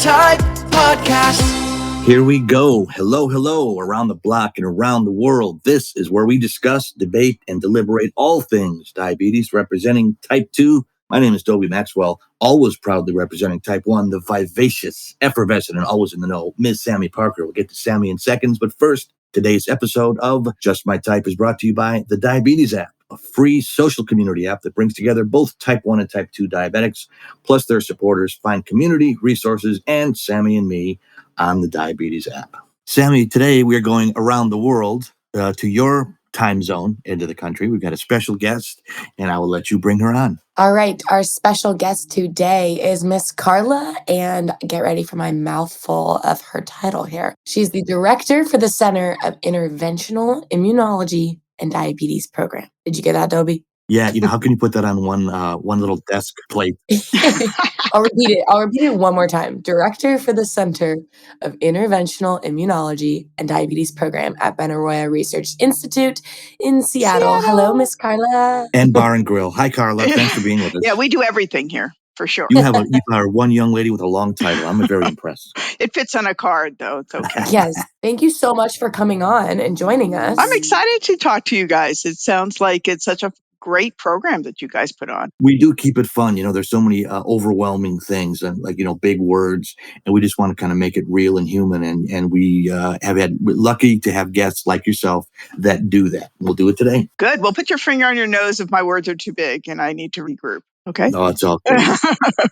Type Podcast. Here we go. Hello, hello, around the block and around the world. This is where we discuss, debate, and deliberate all things diabetes, representing type 2. My name is Dobie Maxwell, always proudly representing type 1, the vivacious, effervescent, and always in the know, Ms. Sammy Parker. We'll get to Sammy in seconds, but first, today's episode of Just My Type is brought to you by the Diabetes app, a free social community app that brings together both type 1 and type 2 diabetics, plus their supporters, find community, resources, and Sammy and me on the Diabetes app. Sammy, today we are going around the world to your time zone into the country. We've got a special guest, and I will let you bring her on. All right. Our special guest today is Miss Carla, and get ready for my mouthful of her title here. She's the director for the Center of Interventional Immunology and Diabetes Program. Did you get that, Dobie? Yeah, how can you put that on one little desk plate? I'll repeat it one more time. Director for the Center of Interventional Immunology and Diabetes Program at Benaroya Research Institute in Seattle. Hello, Miss Carla. And Bar and Grill. Hi, Carla. Thanks for being with us. Yeah, we do everything here, for sure. You are one young lady with a long title. I'm very impressed. It fits on a card, though. It's okay. Yes. Thank you so much for coming on and joining us. I'm excited to talk to you guys. It sounds like it's such a great program that you guys put on. We do keep it fun. There's so many overwhelming things and big words, and we just want to kind of make it real and human. And we we're lucky to have guests like yourself that do that. We'll do it today. Good. Well, put your finger on your nose if my words are too big and I need to regroup. Okay. No, it's all good.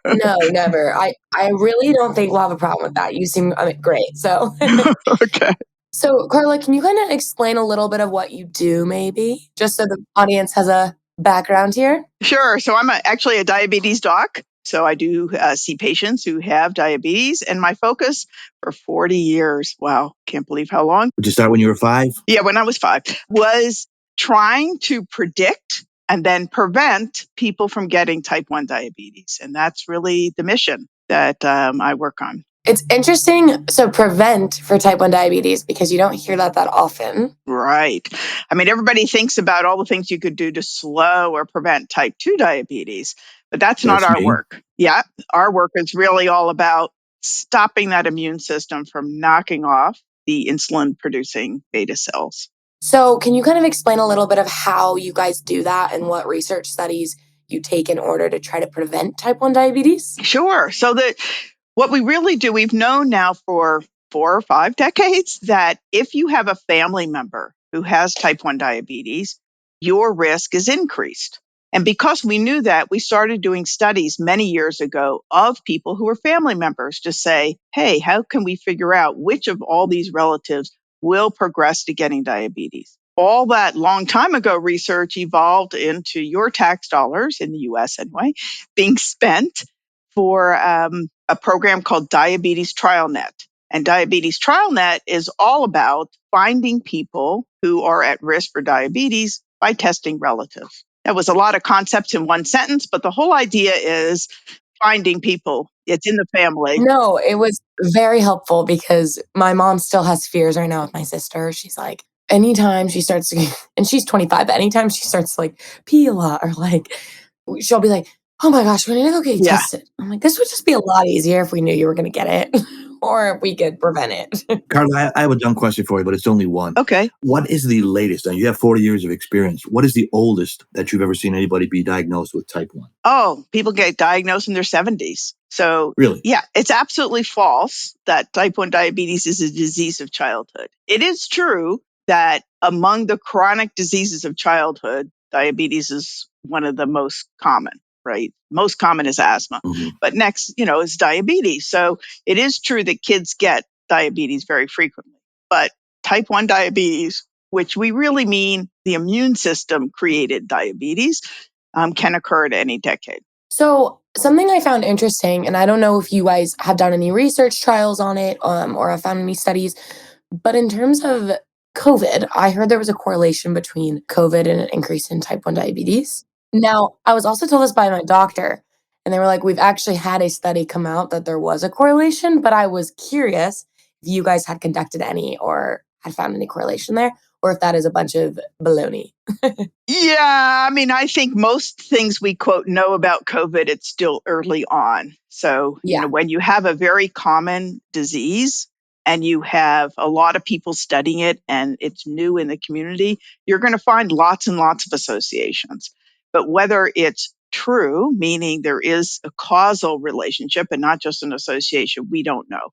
No, never. I really don't think we'll have a problem with that. You seem great. So Okay. So Carla, can you kind of explain a little bit of what you do, maybe, just so the audience has a background here? Sure. So I'm actually a diabetes doc. So I do see patients who have diabetes, and my focus for 40 years, wow, can't believe how long. Did you start when you were 5? Yeah, when I was 5, was trying to predict and then prevent people from getting type 1 diabetes. And that's really the mission that I work on. It's interesting. So prevent for type 1 diabetes, because you don't hear that often. Right. I mean, everybody thinks about all the things you could do to slow or prevent type 2 diabetes, but that's not our work. Yeah. Our work is really all about stopping that immune system from knocking off the insulin producing beta cells. So can you kind of explain a little bit of how you guys do that and what research studies you take in order to try to prevent type 1 diabetes? Sure. So what we really do, we've known now for 4 or 5 decades that if you have a family member who has type 1 diabetes, your risk is increased. And because we knew that, we started doing studies many years ago of people who were family members to say, hey, how can we figure out which of all these relatives will progress to getting diabetes? All that long time ago research evolved into your tax dollars, in the US anyway, being spent for a program called Diabetes TrialNet. And Diabetes TrialNet is all about finding people who are at risk for diabetes by testing relatives. That was a lot of concepts in one sentence, but the whole idea is finding people. It's in the family. No, it was very helpful because my mom still has fears right now with my sister. She's like, anytime she starts, and she's 25, but anytime she starts to pee a lot, or she'll be like, oh my gosh, we need to go get tested. I'm like, this would just be a lot easier if we knew you were going to get it or if we could prevent it. Carla, I have a dumb question for you, but it's only one. Okay. What is the latest? And you have 40 years of experience. What is the oldest that you've ever seen anybody be diagnosed with type 1? Oh, people get diagnosed in their 70s. So, really? Yeah, it's absolutely false that type 1 diabetes is a disease of childhood. It is true that among the chronic diseases of childhood, diabetes is one of the most common. Right. Most common is asthma, but next, is diabetes. So it is true that kids get diabetes very frequently, but type 1 diabetes, which we really mean the immune system created diabetes, can occur at any decade. So something I found interesting, and I don't know if you guys have done any research trials on it or have found any studies, but in terms of COVID, I heard there was a correlation between COVID and an increase in type 1 diabetes. Now, I was also told this by my doctor, and they were like, we've actually had a study come out that there was a correlation, but I was curious if you guys had conducted any or had found any correlation there. or if that is a bunch of baloney. Yeah, I mean, I think most things we quote know about COVID, it's still early on. So, Yeah. when you have a very common disease and you have a lot of people studying it and it's new in the community, you're going to find lots and lots of associations. But whether it's true, meaning there is a causal relationship and not just an association, we don't know.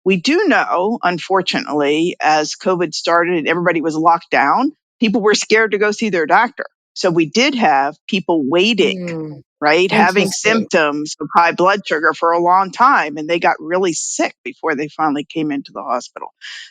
We do know, unfortunately, as COVID started and everybody was locked down, people were scared to go see their doctor. So we did have people waiting, right? Having Interesting. symptoms of high blood sugar for a long time, and they got really sick before they finally came into the hospital.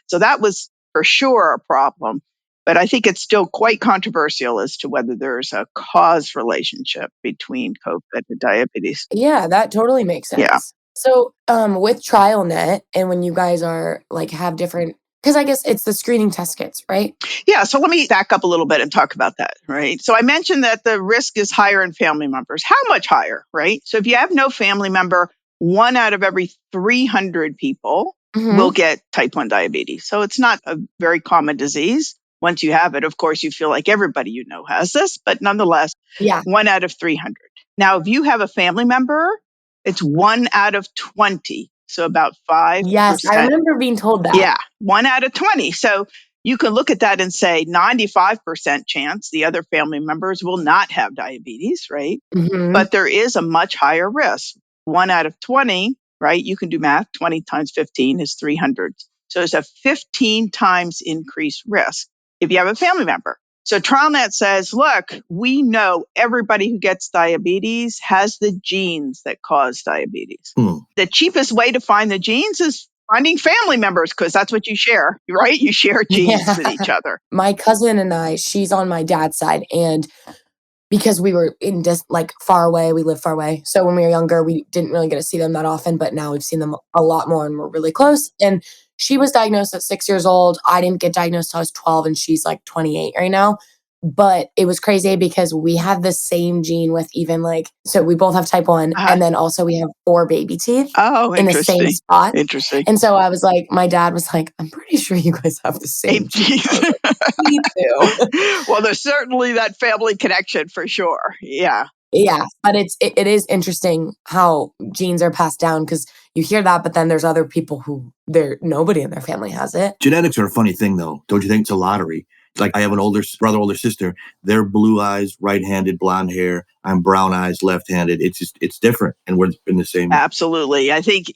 So that was for sure a problem. But I think it's still quite controversial as to whether there's a cause relationship between COVID and diabetes. Yeah, that totally makes Yeah. sense. So, with TrialNet and when you guys are like have different, because I guess it's the screening test kits, right? Yeah, so let me back up a little bit and talk about that, right? So I mentioned that the risk is higher in family members. How much higher, right? So if you have no family member, 1 out of every 300 people will Mm-hmm. get type 1 diabetes. So it's not a very common disease. Once you have it, of course, you feel like everybody you know has this, but nonetheless, Yeah. 1 out of 300. Now, if you have a family member, it's 1 out of 20. So about 5%. Yes, I remember being told that. Yeah, 1 out of 20. So you can look at that and say 95% chance the other family members will not have diabetes, right? Mm-hmm. But there is a much higher risk. 1 out of 20, right? You can do math. 20 times 15 is 300. So there's a 15 times increased risk if you have a family member. So TrialNet says, look, we know everybody who gets diabetes has the genes that cause diabetes. The cheapest way to find the genes is finding family members because that's what you share, right? You share genes with each other. My cousin and I, she's on my dad's side, and because we were in like far away, we live far away. So when we were younger, we didn't really get to see them that often, but now we've seen them a lot more and we're really close. And she was diagnosed at 6 years old. I didn't get diagnosed till I was 12 and she's like 28 right now. But it was crazy because we have the same gene with even like, so we both have type 1 Uh-huh. and then also we have 4 baby teeth Oh, in the same interesting. spot. Interesting. And so I was like, my dad was like, I'm pretty sure you guys have the same gene. I was like, me too. Well, there's certainly that family connection for sure. Yeah. Yeah, but it is interesting how genes are passed down because you hear that, but then there's other people who nobody in their family has it. Genetics are a funny thing, though. Don't you think it's a lottery? Like I have an older brother, older sister. They're blue eyes, right-handed, blonde hair. I'm brown eyes, left-handed. It's different, and we're in the same. Absolutely. I think,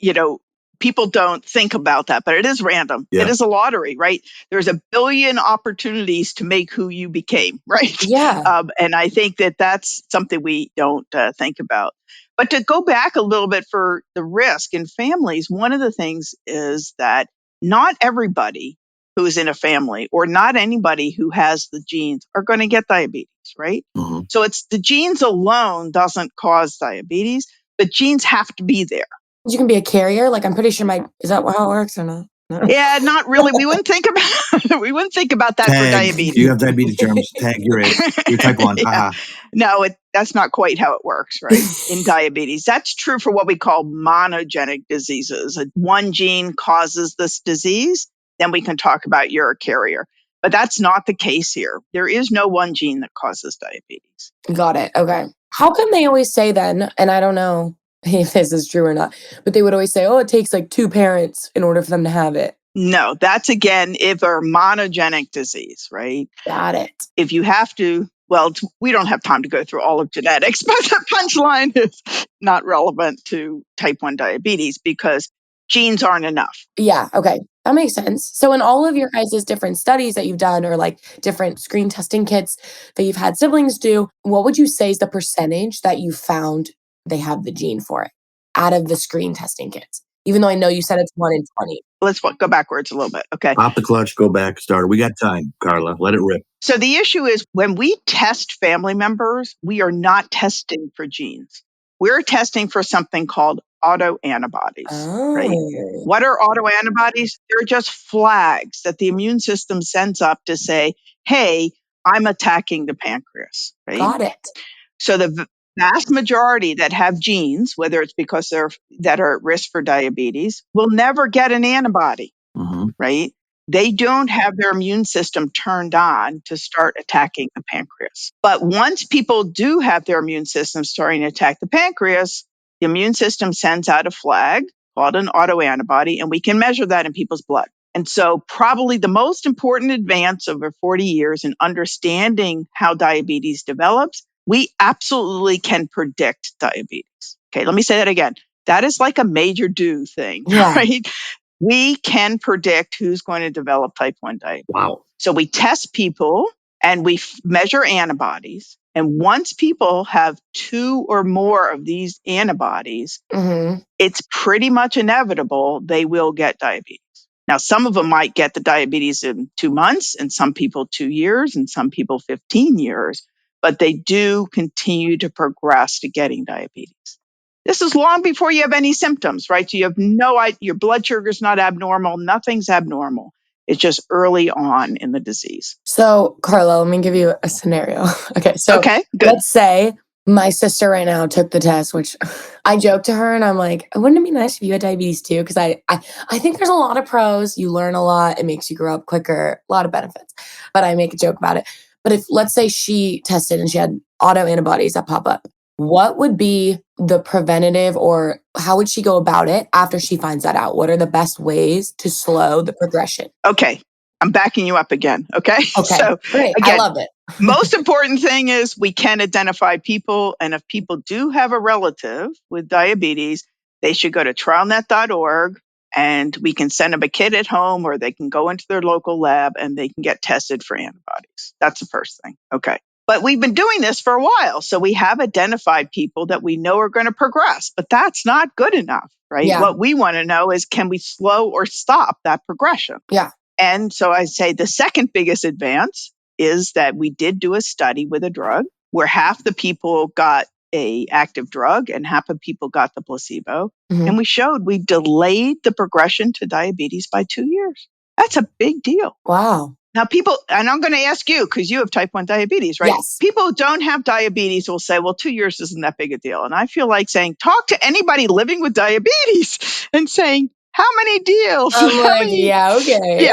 people don't think about that, but it is random. Yeah. It is a lottery, right? There's a billion opportunities to make who you became, right? Yeah. And I think that that's something we don't think about. But to go back a little bit for the risk in families, one of the things is that not everybody who is in a family or not anybody who has the genes are going to get diabetes, right? Mm-hmm. So it's the genes alone doesn't cause diabetes, but genes have to be there. You can be a carrier. Like I'm pretty sure is that how it works or not? No. Yeah, not really. We wouldn't think about that for diabetes. You have diabetes germs. Tag your age. You're type 1. Yeah. No, that's not quite how it works, right? In diabetes. That's true for what we call monogenic diseases. One gene causes this disease, then we can talk about you're a carrier. But that's not the case here. There is no one gene that causes diabetes. Got it. Okay. How come they always say then, and I don't know if this is true or not, but they would always say, oh, it takes like 2 parents in order for them to have it. No, that's again, if a monogenic disease, right? Got it. If you have to, well, we don't have time to go through all of genetics, but the punchline is not relevant to type 1 diabetes because genes aren't enough. Yeah, okay. That makes sense. So in all of your guys' different studies that you've done or like different screen testing kits that you've had siblings do, what would you say is the percentage that you found they have the gene for it out of the screen testing kits? Even though I know you said it's 1 in 20. Let's go backwards a little bit. Okay. Pop the clutch, go back, start. We got time, Carla. Let it rip. So the issue is when we test family members, we are not testing for genes. We're testing for something called autoantibodies, right? Oh. What are autoantibodies? They're just flags that the immune system sends up to say, hey, I'm attacking the pancreas, right? Got it. So the vast majority that have genes, whether it's because that are at risk for diabetes, will never get an antibody, Mm-hmm. right? They don't have their immune system turned on to start attacking the pancreas. But once people do have their immune system starting to attack the pancreas, the immune system sends out a flag called an autoantibody, and we can measure that in people's blood. And so probably the most important advance over 40 years in understanding how diabetes develops, we absolutely can predict diabetes. Okay, let me say that again. That is like a major do thing, Yeah. right? We can predict who's going to develop type 1 diabetes. Wow. So we test people and we measure antibodies. And once people have 2 or more of these antibodies, Mm-hmm. it's pretty much inevitable they will get diabetes. Now, some of them might get the diabetes in 2 months, and some people 2 years, and some people 15 years, but they do continue to progress to getting diabetes. This is long before you have any symptoms, right? So you have no idea, your blood sugar is not abnormal, nothing's abnormal. It's just early on in the disease. So, Carla, let me give you a scenario. Okay, so Okay, good. let's say my sister right now took the test, which I joke to her and I'm like, wouldn't it be nice if you had diabetes too? Because I think there's a lot of pros. You learn a lot. It makes you grow up quicker, a lot of benefits. But I make a joke about it. But if, let's say she tested and she had autoantibodies that pop up, what would be the preventative or how would she go about it after she finds that out? What are the best ways to slow the progression? Okay, I'm backing you up again. Okay, Okay, so great. I again, love it. most important thing is we can identify people. And if people do have a relative with diabetes, they should go to trialnet.org and we can send them a kit at home or they can go into their local lab and they can get tested for antibodies. That's the first thing. Okay. But we've been doing this for a while. So we have identified people that we know are going to progress, but that's not good enough, right? Yeah. What we want to know is can we slow or stop that progression? Yeah. And so I say the second biggest advance is that we did do a study with a drug where half the people got a active drug and half of people got the placebo. Mhm. And we showed we delayed the progression to diabetes by 2 years. That's a big deal. Wow. Now, people, and I'm going to ask you because you have type 1 diabetes, right? Yes. People who don't have diabetes will say, well, 2 years isn't that big a deal. And I feel like saying, talk to anybody living with diabetes and saying, how many deals? I'm How like, many- yeah, okay.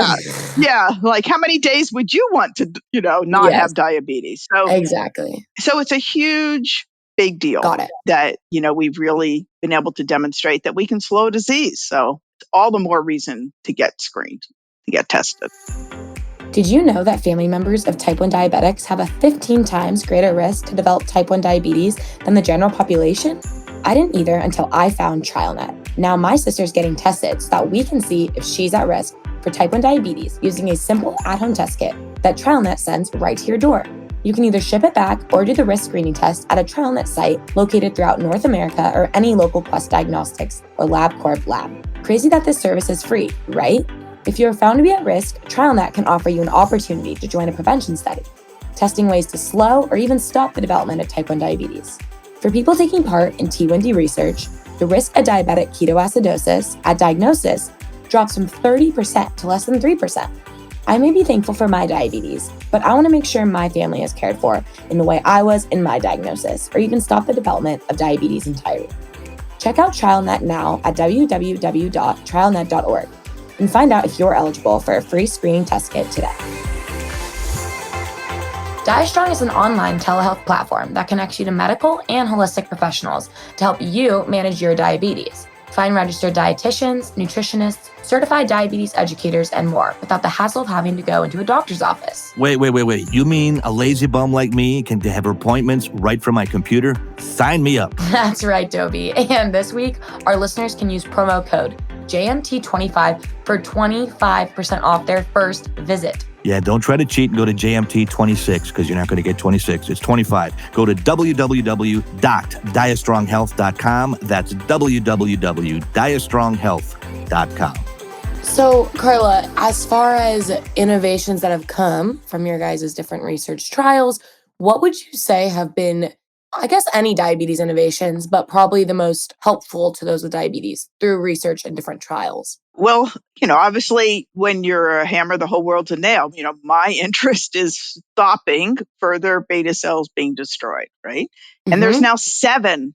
yeah. Like how many days would you want to, not Yes. have diabetes? So Exactly. it's a huge, big deal Got it. that, we've really been able to demonstrate that we can slow disease. So it's all the more reason to get screened, to get tested. Did you know that family members of type 1 diabetics have a 15 times greater risk to develop type 1 diabetes than the general population? I didn't either until I found TrialNet. Now my sister's getting tested so that we can see if she's at risk for type 1 diabetes using a simple at-home test kit that TrialNet sends right to your door. You can either ship it back or do the risk screening test at a TrialNet site located throughout North America or any local Quest Diagnostics or LabCorp lab. Crazy that this service is free, right? If you are found to be at risk, TrialNet can offer you an opportunity to join a prevention study, testing ways to slow or even stop the development of type 1 diabetes. For people taking part in T1D research, the risk of diabetic ketoacidosis at diagnosis drops from 30% to less than 3%. I may be thankful for my diabetes, but I want to make sure my family is cared for in the way I was in my diagnosis, or even stop the development of diabetes entirely. Check out TrialNet now at www.trialnet.org and find out if you're eligible for a free screening test kit today. DiaStrong is an online telehealth platform that connects you to medical and holistic professionals to help you manage your diabetes. Find registered dietitians, nutritionists, certified diabetes educators, and more without the hassle of having to go into a doctor's office. Wait. You mean a lazy bum like me can have appointments right from my computer? Sign me up. That's right, Dobie. And this week, our listeners can use promo code JMT25 for 25% off their first visit. Yeah, don't try to cheat and go to JMT26 because you're not going to get 26. It's 25. Go to www.diastronghealth.com. That's www.diastronghealth.com. So, Carla, as far as innovations that have come from your guys' different research trials, what would you say have been, I guess, any diabetes innovations, but probably the most helpful to those with diabetes through research and different trials? Well, obviously when you're a hammer, the whole world's a nail. My interest is stopping further beta cells being destroyed, right? And there's now seven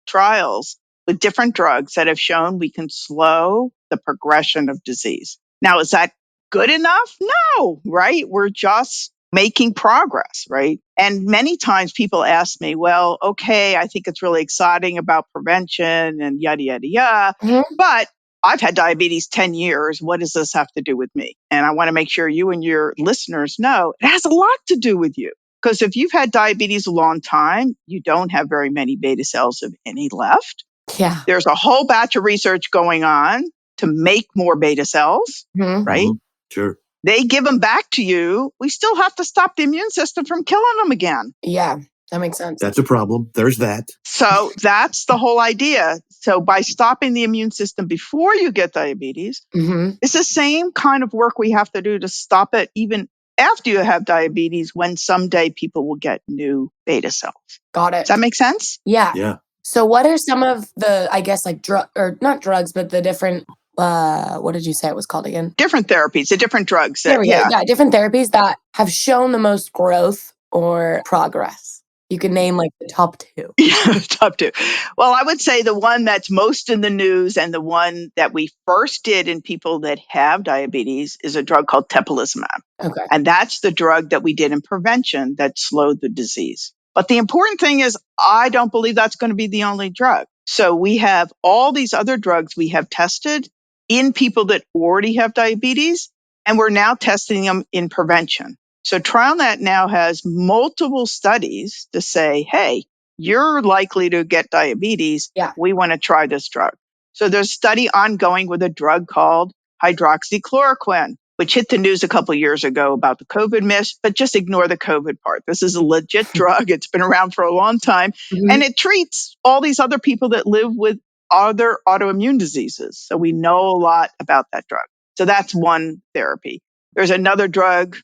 trials with different drugs that have shown we can slow the progression of disease. Now, is that good enough? No, right? We're just making progress, right? And many times people ask me, well, okay, I think it's really exciting about prevention and yada, yada, yada. But I've had diabetes 10 years. What does this have to do with me? And I want to make sure you and your listeners know it has a lot to do with you. Because if you've had diabetes a long time, you don't have very many beta cells of any left. Yeah. There's a whole batch of research going on to make more beta cells, right? Sure. They give them back to you. We still have to stop the immune system from killing them again. Yeah, that makes sense. That's a problem. There's that. So that's the whole idea. So by stopping the immune system before you get diabetes, it's the same kind of work we have to do to stop it even after you have diabetes, when someday people will get new beta cells. Got it. Does that make sense? Yeah. Yeah. So what are some of the, I guess, like drug, or not drugs, but the different, what did you say it was called again? Different therapies, the different drugs. There we go. Yeah, different therapies that have shown the most growth or progress. You can name like the top two. Yeah, top two. Well, I would say the one that's most in the news and the one that we first did in people that have diabetes is a drug called teplizumab. Okay. And that's the drug that we did in prevention that slowed the disease. But the important thing is, I don't believe that's going to be the only drug. So we have all these other drugs we have tested in people that already have diabetes, and we're now testing them in prevention. So TrialNet now has multiple studies to say, hey, you're likely to get diabetes. Yeah. We want to try this drug. So there's a study ongoing with a drug called hydroxychloroquine, which hit the news a couple of years ago about the COVID myths, but just ignore the COVID part. This is a legit drug. It's been around for a long time, and it treats all these other people that live with other autoimmune diseases. So we know a lot about that drug. So that's one therapy. There's another drug,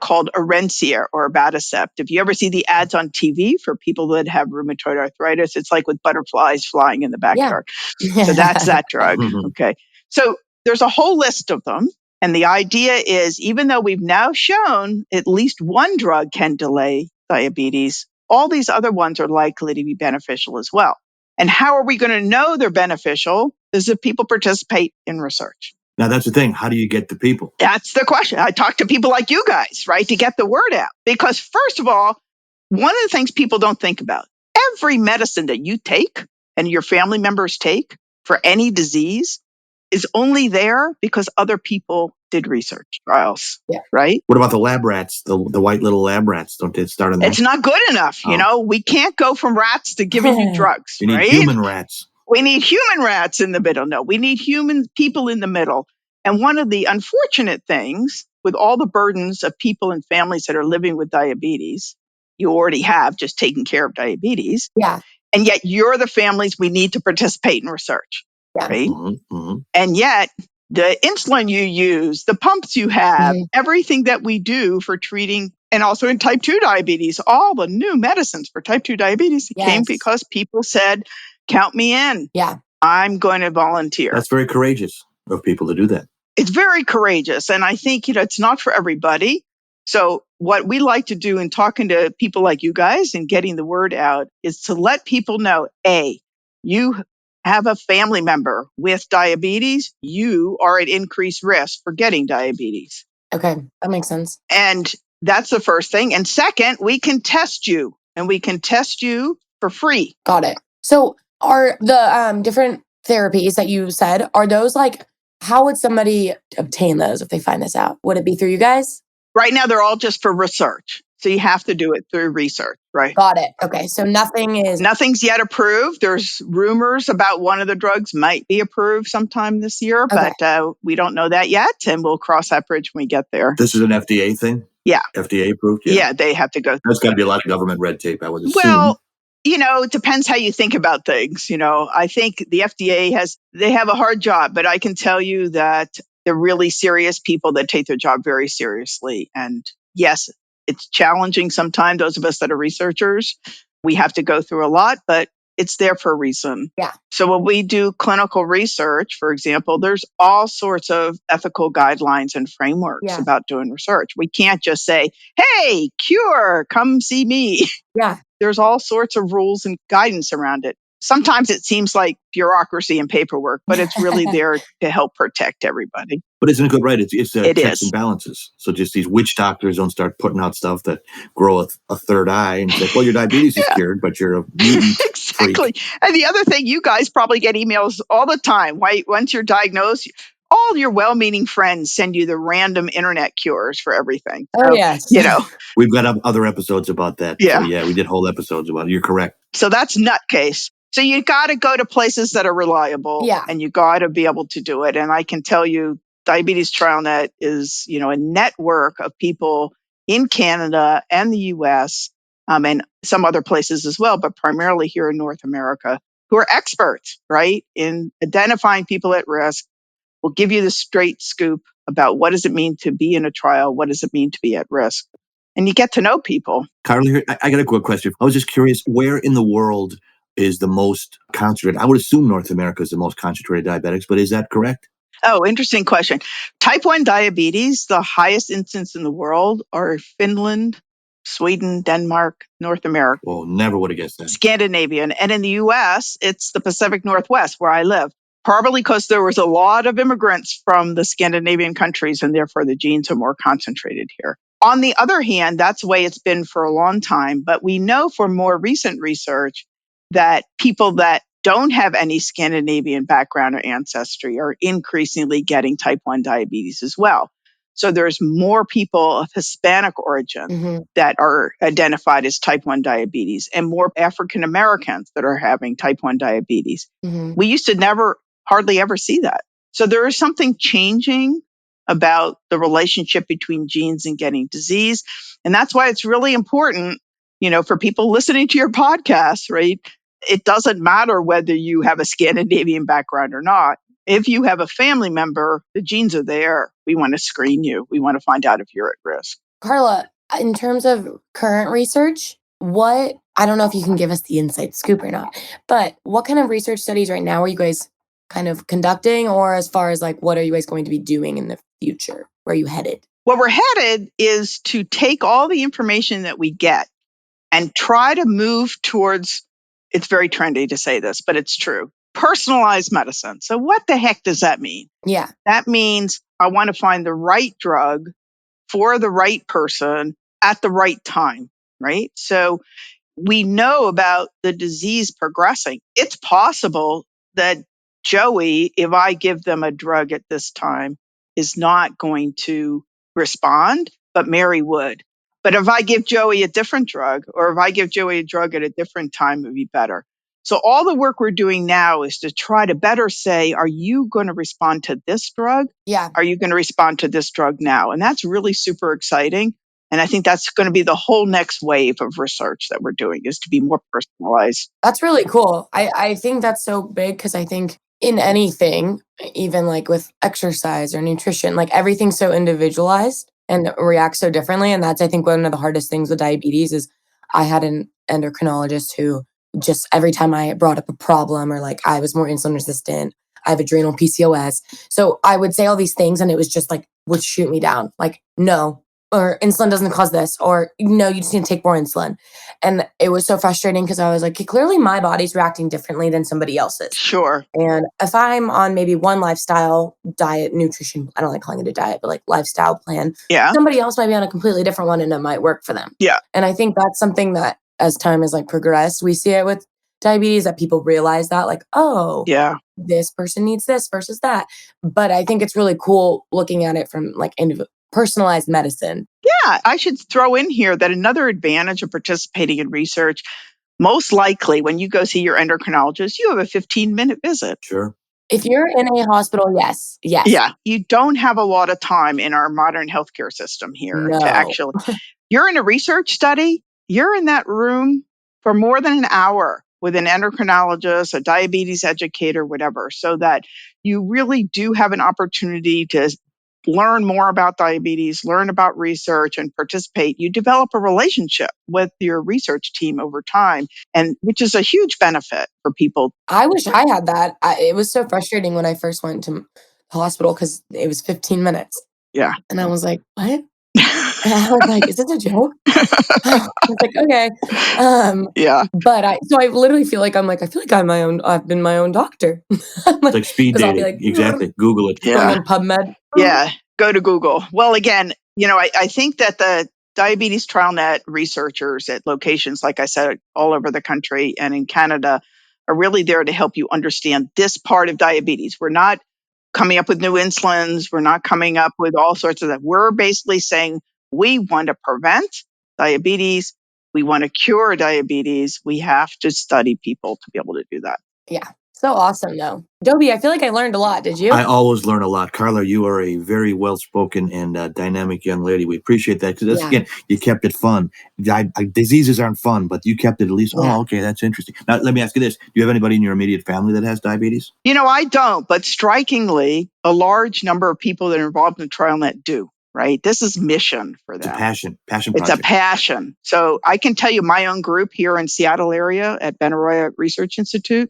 called Orencia or abatacept. If you ever see the ads on TV for people that have rheumatoid arthritis, it's like with butterflies flying in the backyard. Yeah. So that's that drug. Okay. So there's a whole list of them. And the idea is, even though we've now shown at least one drug can delay diabetes, all these other ones are likely to be beneficial as well. And how are we going to know they're beneficial is if people participate in research. Now, that's the thing. How do you get the people? That's the question. I talk to people like you guys, right, to get the word out. Because first of all, one of the things people don't think about, every medicine that you take and your family members take for any disease is only there because other people did research trials, right? What about the lab rats, the white little lab rats? Don't they start on that? It's not good enough. We can't go from rats to giving you drugs, You need right? human rats. We need human rats in the middle. No, we need human people in the middle. And one of the unfortunate things with all the burdens of people and families that are living with diabetes, you already have just taken care of diabetes. Yeah. And yet you're the families we need to participate in research, right? And yet the insulin you use, the pumps you have, everything that we do for treating, and also in type 2 diabetes, all the new medicines for type 2 diabetes came because people said, count me in. Yeah. I'm going to volunteer. That's very courageous of people to do that. It's very courageous. And I think, it's not for everybody. So what we like to do in talking to people like you guys and getting the word out is to let people know, A, you have a family member with diabetes, you are at increased risk for getting diabetes. Okay, that makes sense. And that's the first thing. And second, we can test you, and we can test you for free. Got it. So are the different therapies that you said, are those like, how would somebody obtain those if they find this out? Would it be through you guys? Right now, they're all just for research. So you have to do it through research, right? Got it. Okay. So nothing's yet approved. There's rumors about one of the drugs might be approved sometime this year, but we don't know that yet. And we'll cross that bridge when we get there. This is an FDA thing? Yeah. FDA approved? Yeah, they have to go. There's got to be a lot of government red tape, I would assume. Well, it depends how you think about things. I think the FDA they have a hard job, but I can tell you that they're really serious people that take their job very seriously. And yes, it's challenging sometimes. Those of us that are researchers, we have to go through a lot, but it's there for a reason. Yeah. So when we do clinical research, for example, there's all sorts of ethical guidelines and frameworks about doing research. We can't just say, hey, cure, come see me. Yeah. There's all sorts of rules and guidance around it. Sometimes it seems like bureaucracy and paperwork, but it's really there to help protect everybody. But isn't it good, right? It's It checks is. and balances. So just these witch doctors don't start putting out stuff that grow a third eye and it's like, well, your diabetes is cured, but you're a mutant Exactly. freak. And the other thing, you guys probably get emails all the time. Right? Once you're diagnosed, all your well-meaning friends send you the random internet cures for everything. Oh, So, yes. you know, We've got other episodes about that. Yeah. So yeah, we did whole episodes about it. You're correct. so that's nutcase. So you got to go to places that are reliable, Yeah. and you got to be able to do it. And I can tell you, Diabetes TrialNet is, a network of people in Canada and the U.S. And some other places as well, but primarily here in North America, who are experts, right, in identifying people at risk. Will give you the straight scoop about what does it mean to be in a trial, what does it mean to be at risk, and you get to know people. Carla, here, I got a quick question. I was just curious, where in the world is the most concentrated? I would assume North America is the most concentrated diabetics, but is that correct? Oh, interesting question. Type 1 diabetes, the highest incidence in the world are Finland, Sweden, Denmark, North America. Well, never would have guessed that. Scandinavian. And in the US, it's the Pacific Northwest where I live. Probably because there was a lot of immigrants from the Scandinavian countries, and therefore the genes are more concentrated here. On the other hand, that's the way it's been for a long time. But we know from more recent research that people that don't have any Scandinavian background or ancestry are increasingly getting type 1 diabetes as well. So there's more people of Hispanic origin that are identified as type 1 diabetes, and more African Americans that are having type 1 diabetes. We used to hardly ever see that. So there is something changing about the relationship between genes and getting disease. And that's why it's really important, for people listening to your podcast, right? It doesn't matter whether you have a Scandinavian background or not. If you have a family member, the genes are there. We want to screen you. We want to find out if you're at risk. Carla, in terms of current research, I don't know if you can give us the inside scoop or not, but what kind of research studies right now are you guys kind of conducting, or as far as like, what are you guys going to be doing in the future? Where are you headed? Where we're headed is to take all the information that we get and try to move towards, it's very trendy to say this, but it's true, personalized medicine. So what the heck does that mean? Yeah. That means I want to find the right drug for the right person at the right time, right? So we know about the disease progressing. It's possible that Joey, if I give them a drug at this time, is not going to respond, but Mary would. But if I give Joey a different drug, or if I give Joey a drug at a different time, it would be better. So all the work we're doing now is to try to better say, are you going to respond to this drug? Yeah. Are you going to respond to this drug now? And that's really super exciting. And I think that's going to be the whole next wave of research that we're doing, is to be more personalized. That's really cool. I think that's so big because I think in anything, even like with exercise or nutrition, like everything's so individualized and reacts so differently. And that's, I think, one of the hardest things with diabetes is I had an endocrinologist who just every time I brought up a problem or like I was more insulin resistant, I have adrenal PCOS. So I would say all these things and it was just like, would shoot me down. Like, no, or insulin doesn't cause this, or no, you just need to take more insulin. And it was so frustrating because I was like, clearly my body's reacting differently than somebody else's. Sure. And if I'm on maybe one lifestyle, diet, nutrition, I don't like calling it a diet, but like lifestyle plan, somebody else might be on a completely different one and it might work for them. Yeah. And I think that's something that as time has like progressed, we see it with diabetes, that people realize that like, oh, yeah, this person needs this versus that. But I think it's really cool looking at it from like personalized medicine. Yeah, I should throw in here that another advantage of participating in research, most likely when you go see your endocrinologist, you have a 15-minute visit. Sure. If you're in a hospital, yes. Yeah, you don't have a lot of time in our modern healthcare system here to actually, you're in a research study, you're in that room for more than an hour with an endocrinologist, a diabetes educator, whatever, so that you really do have an opportunity to learn more about diabetes, learn about research, and participate. You develop a relationship with your research team over time, and which is a huge benefit for people. I wish I had that. It was so frustrating when I first went to the hospital because it was 15 minutes. Yeah. And I was like, what? I was like, "Is this a joke?" I was like, "Okay." Yeah. But I literally feel like I feel like I've been my own doctor. I'm It's like speed 'cause I'll be dating. like, Exactly. Google it. going Yeah. on PubMed. Yeah. Go to Google. Well, again, I think that the diabetes TrialNet researchers at locations, like I said, all over the country and in Canada are really there to help you understand this part of diabetes. We're not coming up with new insulins. We're not coming up with all sorts of that. We're basically saying we want to prevent diabetes. We want to cure diabetes. We have to study people to be able to do that. Yeah. So awesome though. Dobie, I feel like I learned a lot. Did you? I always learn a lot. Carla, you are a very well-spoken and dynamic young lady. We appreciate that because, Yeah. again, you kept it fun. Diseases aren't fun, but you kept it at least, Yeah. oh, okay, that's interesting. Now, let me ask you this. Do you have anybody in your immediate family that has diabetes? I don't, but strikingly, a large number of people that are involved in TrialNet do, right? This is mission for It's a them. passion It's a project. passion. So I can tell you my own group here in Seattle area at Benaroya Research Institute,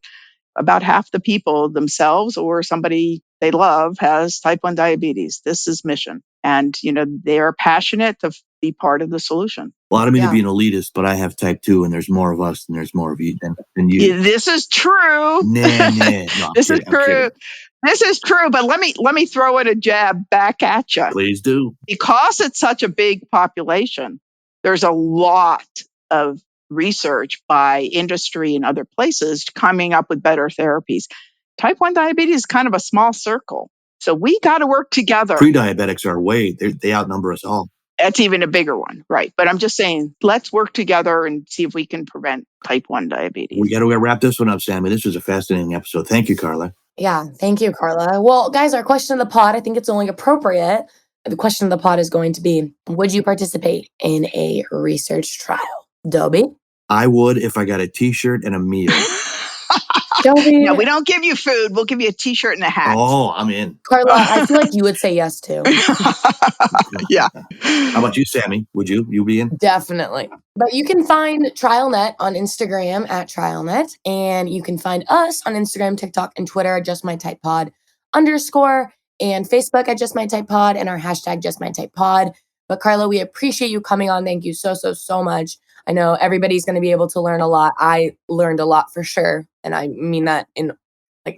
about half the people themselves or somebody they love has type 1 diabetes. This is mission. And, they are passionate to be part of the solution. Well, I don't mean to Yeah. be an elitist, but I have type 2, and there's more of us and there's more of you than you. This is true. Nah. No, I'm This is kidding. I'm true. kidding. This is true, but let me throw in a jab back at you. Please do. Because it's such a big population, there's a lot of research by industry and other places coming up with better therapies. Type 1 diabetes is kind of a small circle. So we got to work together. Pre-diabetics are they outnumber us all. That's even a bigger one, right? But I'm just saying, let's work together and see if we can prevent type 1 diabetes. We got to wrap this one up, Sammy. This was a fascinating episode. Thank you, Carla. Yeah. Thank you, Carla. Well, guys, our question of the pod, I think it's only appropriate. The question of the pod is going to be, would you participate in a research trial? Dobie? I would if I got a T-shirt and a meal. Dobie? No, we don't give you food. We'll give you a T-shirt and a hat. Oh, I'm in. Carla, I feel like you would say yes too. Yeah. How about you, Sammy? Would you? You be in? Definitely. But you can find TrialNet on Instagram at TrialNet, and you can find us on Instagram, TikTok, and Twitter at JustMyTypePod_, and Facebook at JustMyTypePod, and our hashtag JustMyTypePod. But Carla, we appreciate you coming on. Thank you so much. I know everybody's going to be able to learn a lot. I learned a lot for sure, and I mean that in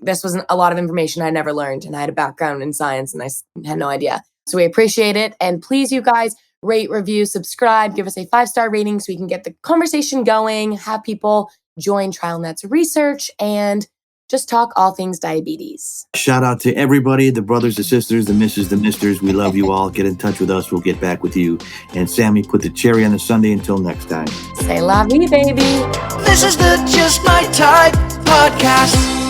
this wasn't a lot of information I never learned, and I had a background in science, and I had no idea. So we appreciate it, and please, you guys, rate, review, subscribe, give us a 5-star rating so we can get the conversation going, have people join TrialNet's research, and just talk all things diabetes. Shout out to everybody, the brothers, the sisters, the misses, the misters. We love you all. Get in touch with us. We'll get back with you. And Sammy, put the cherry on the sundae until next time. Say la vie, baby. This is the Just My Type podcast.